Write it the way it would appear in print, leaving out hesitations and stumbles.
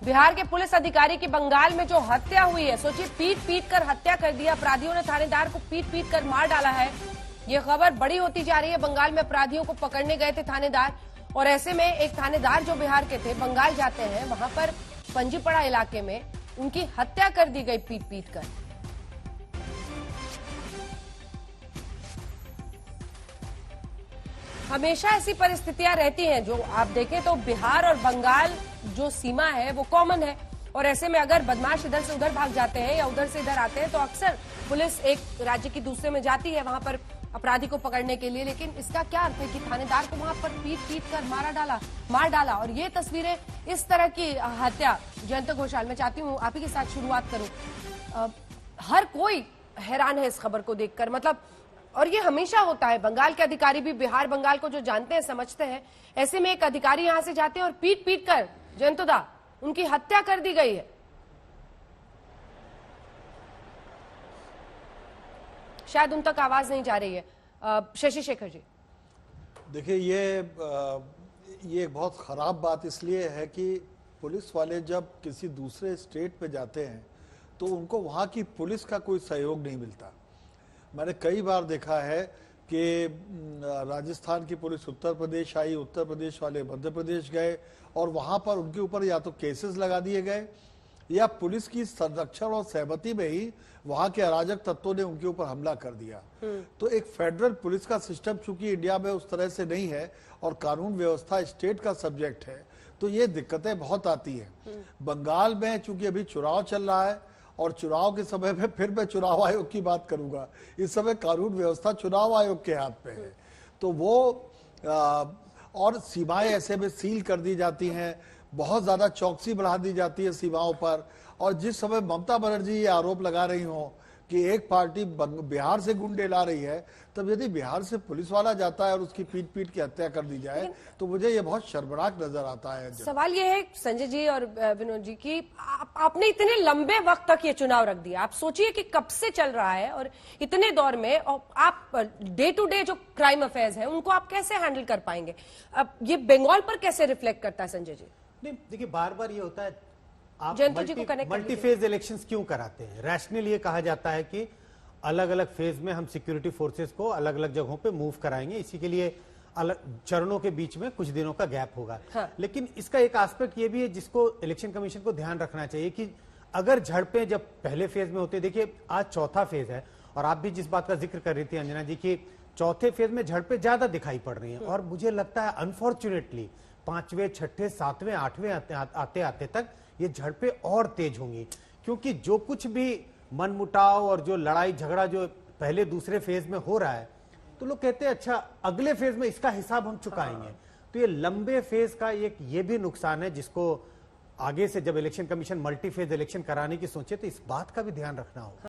बिहार के पुलिस अधिकारी की बंगाल में जो हत्या हुई है, सोचिए पीट पीट कर हत्या कर दिया। अपराधियों ने थानेदार को पीट पीट कर मार डाला है। ये खबर बड़ी होती जा रही है। बंगाल में अपराधियों को पकड़ने गए थे थानेदार, और ऐसे में एक थानेदार जो बिहार के थे बंगाल जाते हैं, वहां पर पंजीपड़ा इलाके में उनकी हत्या कर दी गई पीट पीट कर। हमेशा ऐसी परिस्थितियां रहती हैं। जो आप देखें तो बिहार और बंगाल जो सीमा है वो कॉमन है, और ऐसे में अगर बदमाश इधर से उधर भाग जाते हैं या उधर से इधर आते हैं तो अक्सर पुलिस एक राज्य की दूसरे में जाती है वहां पर अपराधी को पकड़ने के लिए। लेकिन इसका क्या अर्थ है कि थानेदार को वहां पर पीट पीट कर मार डाला। और ये तस्वीरें, इस तरह की हत्या, जयंत घोषाल, मैं चाहती हूँ आप ही के साथ शुरुआत करूं। हर कोई हैरान है इस खबर को देखकर। मतलब, और ये हमेशा होता है। बंगाल के अधिकारी भी बिहार बंगाल को जो जानते हैं, समझते हैं, ऐसे में एक अधिकारी यहां से जाते हैं और पीट पीट कर जयंतदा उनकी हत्या कर दी गई है। शायद उन तक आवाज नहीं जा रही है। शशि शेखर जी, देखिए, ये एक बहुत खराब बात इसलिए है कि पुलिस वाले जब किसी दूसरे स्टेट पे जाते हैं तो उनको वहां की पुलिस का कोई सहयोग नहीं मिलता। मैंने कई बार देखा है कि राजस्थान की पुलिस उत्तर प्रदेश आई, उत्तर प्रदेश वाले मध्य प्रदेश गए, और वहां पर उनके ऊपर या तो केसेस लगा दिए गए या पुलिस की संरक्षण और सहमति में ही वहां के अराजक तत्वों ने उनके ऊपर हमला कर दिया। तो एक फेडरल पुलिस का सिस्टम चूंकि इंडिया में उस तरह से नहीं है और कानून व्यवस्था स्टेट का सब्जेक्ट है, तो ये दिक्कतें बहुत आती हैं। बंगाल में चूंकि अभी चुनाव चल रहा है, और चुनाव के समय में फिर मैं चुनाव आयोग की बात करूंगा। इस समय कानून व्यवस्था चुनाव आयोग के हाथ पे है, तो वो और सीमाएं ऐसे में सील कर दी जाती हैं, बहुत ज्यादा चौकसी बढ़ा दी जाती है सीमाओं पर। और जिस समय ममता बनर्जी ये आरोप लगा रही हो कि एक पार्टी बिहार से गुंडे ला रही है, तब यदि बिहार से पुलिस वाला जाता है और उसकी पीट पीट की हत्या कर दी जाए तो मुझे ये बहुत शर्मनाक नजर आता है। सवाल ये है संजय जी और विनोद जी की आपने इतने लंबे वक्त तक ये चुनाव रख दिया। आप सोचिए कि कब से चल रहा है, और इतने दौर में और आप डे टू डे जो क्राइम अफेयर्स हैं उनको आप कैसे हैंडल कर पाएंगे? अब ये बंगाल पर कैसे रिफ्लेक्ट करता है संजय जी? नहीं, देखिए, बार बार ये होता है, आप मल्टी फेज इलेक्शंस क्यों कराते हैं? रैशनली ये कहा जाता है कि अलग अलग फेज में हम सिक्योरिटी फोर्सेस को अलग अलग जगहों पे मूव कराएंगे, इसी के लिए अलग चरणों के बीच में कुछ दिनों का गैप होगा। हाँ। लेकिन इसका एक एस्पेक्ट ये भी है जिसको इलेक्शन कमीशन को ध्यान रखना चाहिए कि अगर झड़पें जब पहले फेज में होते, देखिए आज चौथा फेज है, और आप भी जिस बात का जिक्र कर रही थी अंजना जी की चौथे फेज में झड़पें ज्यादा दिखाई पड़ रही हैं, और मुझे लगता है अनफॉर्चुनेटली 5वें, 6ठे, 7वें, 8वें आते आते तक ये झड़पें और तेज होंगी, क्योंकि जो कुछ भी मनमुटाव और जो लड़ाई झगड़ा जो पहले दूसरे फेज में हो रहा है, तो लोग कहते हैं अच्छा अगले फेज में इसका हिसाब हम चुकाएंगे। तो ये लंबे फेज का एक ये भी नुकसान है जिसको आगे से जब election commission multi phase election कराने की सोचे तो इस बात का भी ध्यान रखना होगा।